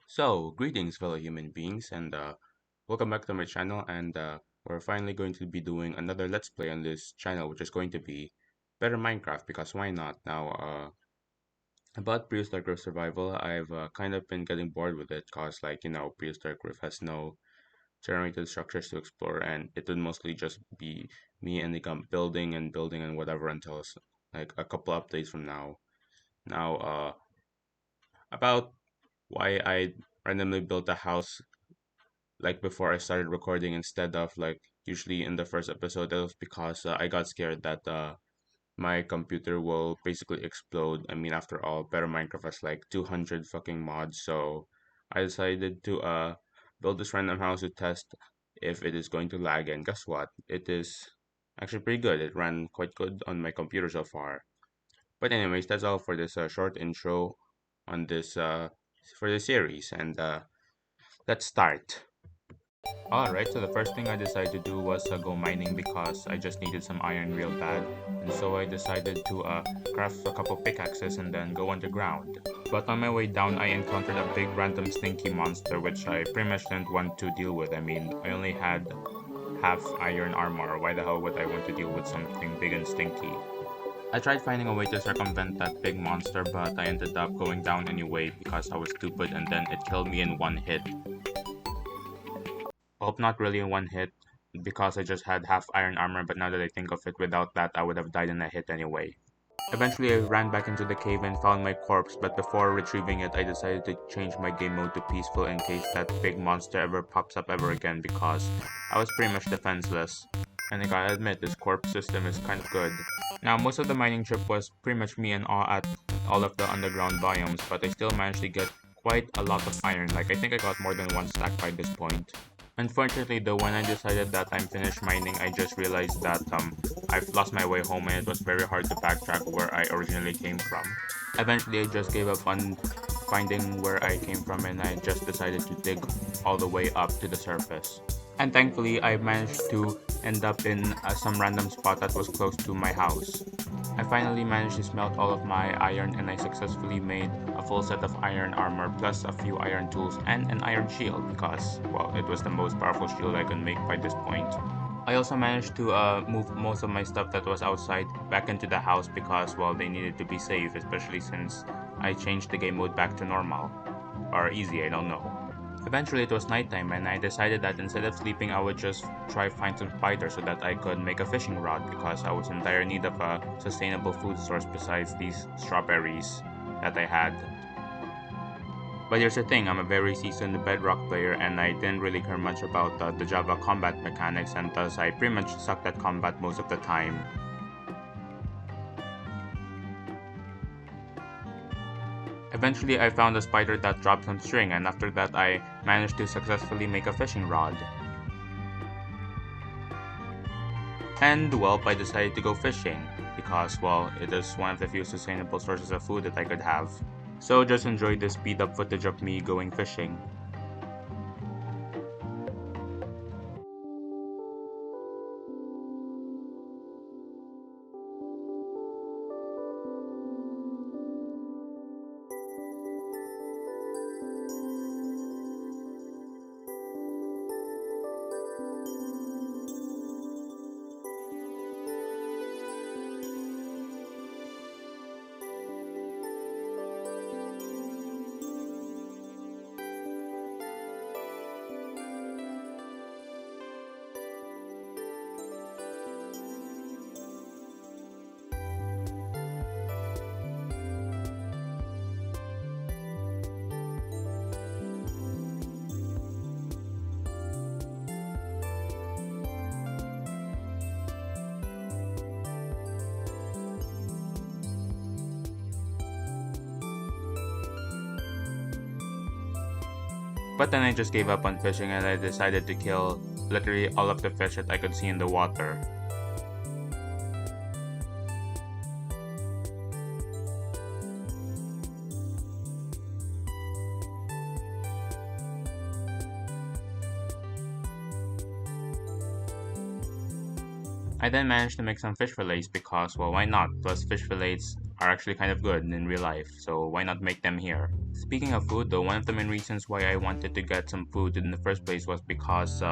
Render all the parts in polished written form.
So, greetings, fellow human beings, and welcome back to my channel. And we're finally going to be doing another Let's Play on this channel, which is going to be Better Minecraft, because why not? Now, about Prehistoric Reef Survival, I've kind of been getting bored with it, because, Prehistoric Reef has no generated structures to explore, and it would mostly just be me and building and building and whatever until like a couple updates from now. Now, about why I randomly built a house like before I started recording instead of like usually in the first episode. That was because I got scared that my computer will basically explode. I mean, after all, Better Minecraft has like 200 fucking mods, so I decided to build this random house to test if it is going to lag. And guess what? It is actually pretty good. It ran quite good on my computer so far. But anyways, that's all for this short intro on this for the series, and let's start. Alright, so the first thing I decided to do was go mining because I just needed some iron real bad. And so I decided to craft a couple pickaxes and then go underground. But on my way down, I encountered a big random stinky monster which I pretty much didn't want to deal with. I mean, I only had half iron armor. Why the hell would I want to deal with something big and stinky? I tried finding a way to circumvent that big monster, but I ended up going down anyway because I was stupid and then it killed me in one hit. Well, not really in one hit, because I just had half iron armor, but now that I think of it, without that I would have died in a hit anyway. Eventually I ran back into the cave and found my corpse, but before retrieving it I decided to change my game mode to peaceful in case that big monster ever pops up ever again, because I was pretty much defenseless. And I gotta admit, this corpse system is kind of good. Now, most of the mining trip was pretty much me and awe at all of the underground biomes, but I still managed to get quite a lot of iron. Like, I think I got more than one stack by this point. Unfortunately though, when I decided that I'm finished mining, I just realized that I've lost my way home and it was very hard to backtrack where I originally came from. Eventually I just gave up on finding where I came from and I just decided to dig all the way up to the surface. And thankfully I managed to end up in some random spot that was close to my house. I finally managed to smelt all of my iron and I successfully made a full set of iron armor plus a few iron tools and an iron shield because, well, it was the most powerful shield I could make by this point. I also managed to move most of my stuff that was outside back into the house because, well, they needed to be safe, especially since I changed the game mode back to normal. Or easy, I don't know. Eventually it was nighttime and I decided that instead of sleeping I would just try find some spiders so that I could make a fishing rod because I was in dire need of a sustainable food source besides these strawberries that I had. But here's the thing, I'm a very seasoned bedrock player and I didn't really care much about the Java combat mechanics, and thus I pretty much sucked at combat most of the time. Eventually I found a spider that dropped some string, and after that I managed to successfully make a fishing rod. And well, I decided to go fishing because, well, it is one of the few sustainable sources of food that I could have. So just enjoy this speed up footage of me going fishing. But then I just gave up on fishing and I decided to kill literally all of the fish that I could see in the water. I then managed to make some fish fillets because, well, why not? Plus, fish fillets are actually kind of good in real life, so why not make them here? Speaking of food though, one of the main reasons why I wanted to get some food in the first place was because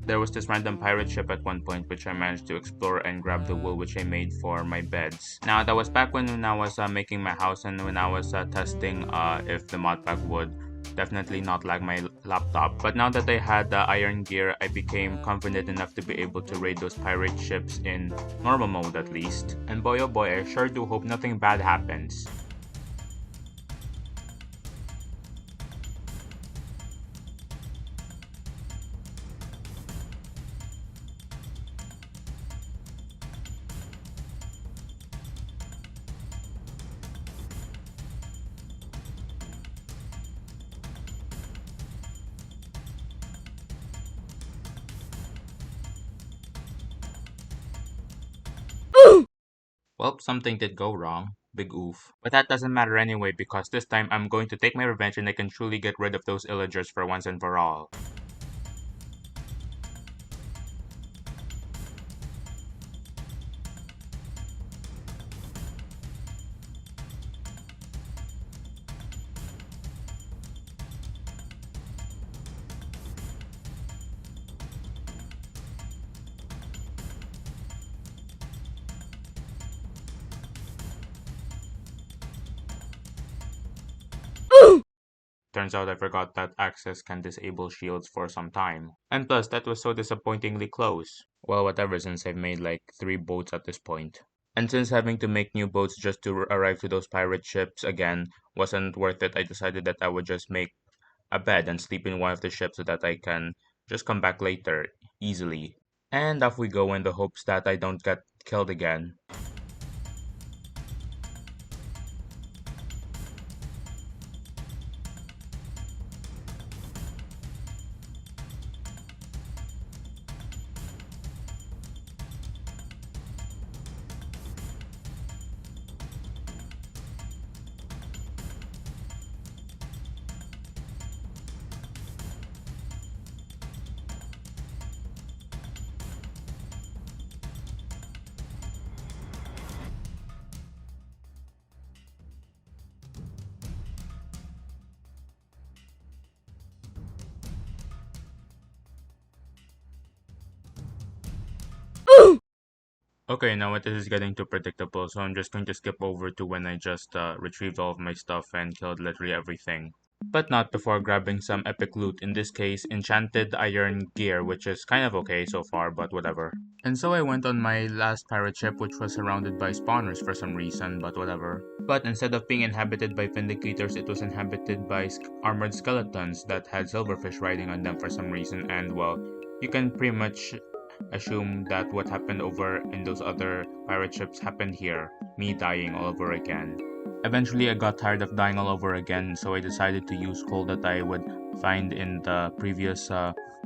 there was this random pirate ship at one point which I managed to explore and grab the wool which I made for my beds. Now that was back when I was making my house and when I was testing if the mod pack would definitely not lag my laptop. But now that I had the iron gear, I became confident enough to be able to raid those pirate ships in normal mode at least. And boy oh boy, I sure do hope nothing bad happens. Well, something did go wrong. Big oof. But that doesn't matter anyway because this time I'm going to take my revenge and I can truly get rid of those illagers for once and for all. Turns out I forgot that access can disable shields for some time. And plus, that was so disappointingly close. Well, whatever, since I've made like 3 boats at this point. And since having to make new boats just to arrive to those pirate ships again wasn't worth it, I decided that I would just make a bed and sleep in one of the ships so that I can just come back later, easily. And off we go in the hopes that I don't get killed again. Okay, now this is getting too predictable, so I'm just going to skip over to when I just retrieved all of my stuff and killed literally everything. But not before grabbing some epic loot, in this case, enchanted iron gear, which is kind of okay so far, but whatever. And so I went on my last pirate ship, which was surrounded by spawners for some reason, but whatever. But instead of being inhabited by Vindicators, it was inhabited by armored skeletons that had silverfish riding on them for some reason, and well, you can pretty much assume that what happened over in those other pirate ships happened here, me dying all over again. Eventually I got tired of dying all over again, so I decided to use coal that I would find in the previous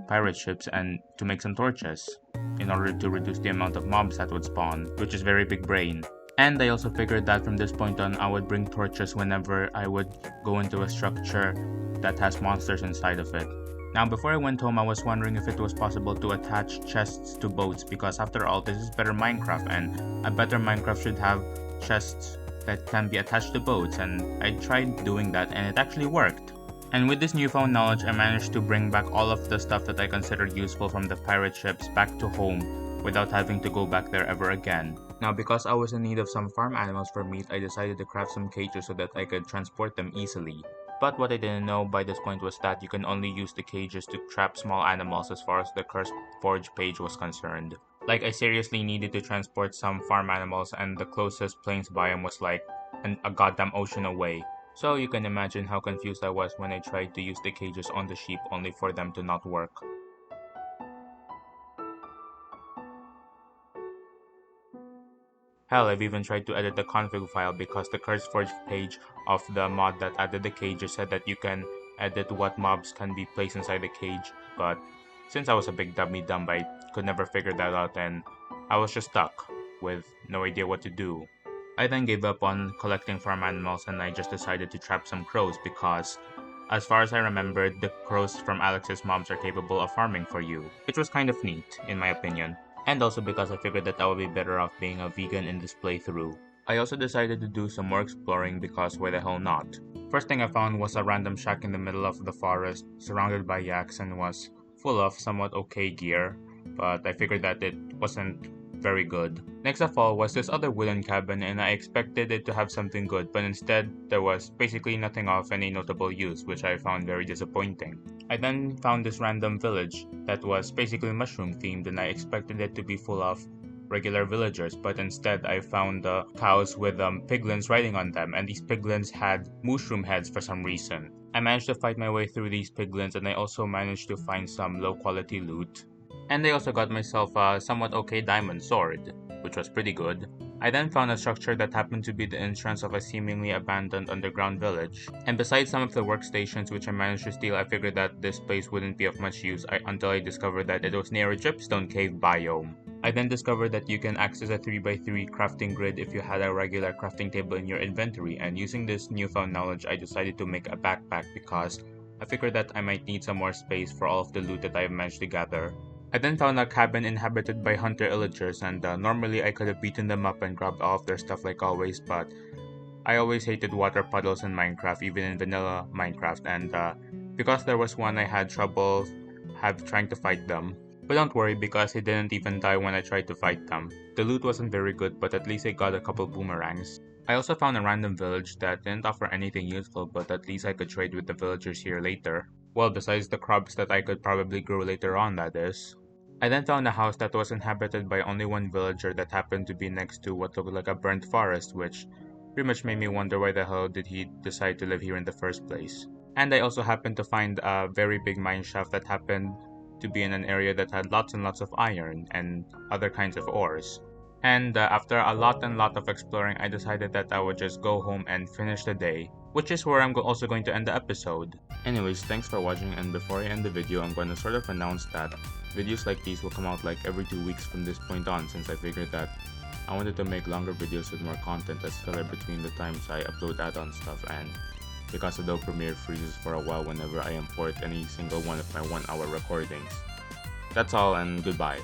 pirate ships and to make some torches in order to reduce the amount of mobs that would spawn, which is very big brain. And I also figured that from this point on I would bring torches whenever I would go into a structure that has monsters inside of it. Now before I went home I was wondering if it was possible to attach chests to boats because after all this is better Minecraft and a better Minecraft should have chests that can be attached to boats, and I tried doing that and it actually worked. And with this newfound knowledge I managed to bring back all of the stuff that I considered useful from the pirate ships back to home without having to go back there ever again. Now because I was in need of some farm animals for meat, I decided to craft some cages so that I could transport them easily. But what I didn't know by this point was that you can only use the cages to trap small animals as far as the Curse Forge page was concerned. Like I seriously needed to transport some farm animals and the closest plains biome was like a goddamn ocean away. So you can imagine how confused I was when I tried to use the cages on the sheep only for them to not work. Hell, I've even tried to edit the config file because the CurseForge page of the mod that added the cages said that you can edit what mobs can be placed inside the cage, but since I was a big dummy dumb, I could never figure that out and I was just stuck with no idea what to do. I then gave up on collecting farm animals and I just decided to trap some crows because, as far as I remembered, the crows from Alex's mobs are capable of farming for you, which was kind of neat, in my opinion. And also because I figured that I would be better off being a vegan in this playthrough. I also decided to do some more exploring because why the hell not? First thing I found was a random shack in the middle of the forest, surrounded by yaks, and was full of somewhat okay gear, but I figured that it wasn't very good. Next of all was this other wooden cabin, and I expected it to have something good, but instead there was basically nothing of any notable use, which I found very disappointing. I then found this random village that was basically mushroom themed, and I expected it to be full of regular villagers, but instead I found cows with piglins riding on them, and these piglins had mushroom heads for some reason. I managed to fight my way through these piglins, and I also managed to find some low quality loot. And I also got myself a somewhat okay diamond sword, which was pretty good. I then found a structure that happened to be the entrance of a seemingly abandoned underground village. And besides some of the workstations which I managed to steal, I figured that this place wouldn't be of much use until I discovered that it was near a dripstone cave biome. I then discovered that you can access a 3x3 crafting grid if you had a regular crafting table in your inventory, and using this newfound knowledge I decided to make a backpack because I figured that I might need some more space for all of the loot that I have managed to gather. I then found a cabin inhabited by hunter illagers, and normally I could have beaten them up and grabbed all of their stuff like always, but I always hated water puddles in Minecraft, even in vanilla Minecraft, and because there was one I had trouble trying to fight them. But don't worry, because he didn't even die when I tried to fight them. The loot wasn't very good, but at least I got a couple boomerangs. I also found a random village that didn't offer anything useful, but at least I could trade with the villagers here later. Well, besides the crops that I could probably grow later on, that is. I then found a house that was inhabited by only one villager that happened to be next to what looked like a burnt forest, which pretty much made me wonder why the hell did he decide to live here in the first place. And I also happened to find a very big mine shaft that happened to be in an area that had lots and lots of iron and other kinds of ores. And after a lot of exploring, I decided that I would just go home and finish the day, which is where I'm also going to end the episode. Anyways, thanks for watching, and before I end the video, I'm going to sort of announce that videos like these will come out like every 2 weeks from this point on, since I figured that I wanted to make longer videos with more content as filler between the times I upload add-on stuff, and because Adobe Premiere freezes for a while whenever I import any single one of my 1 hour recordings. That's all, and goodbye.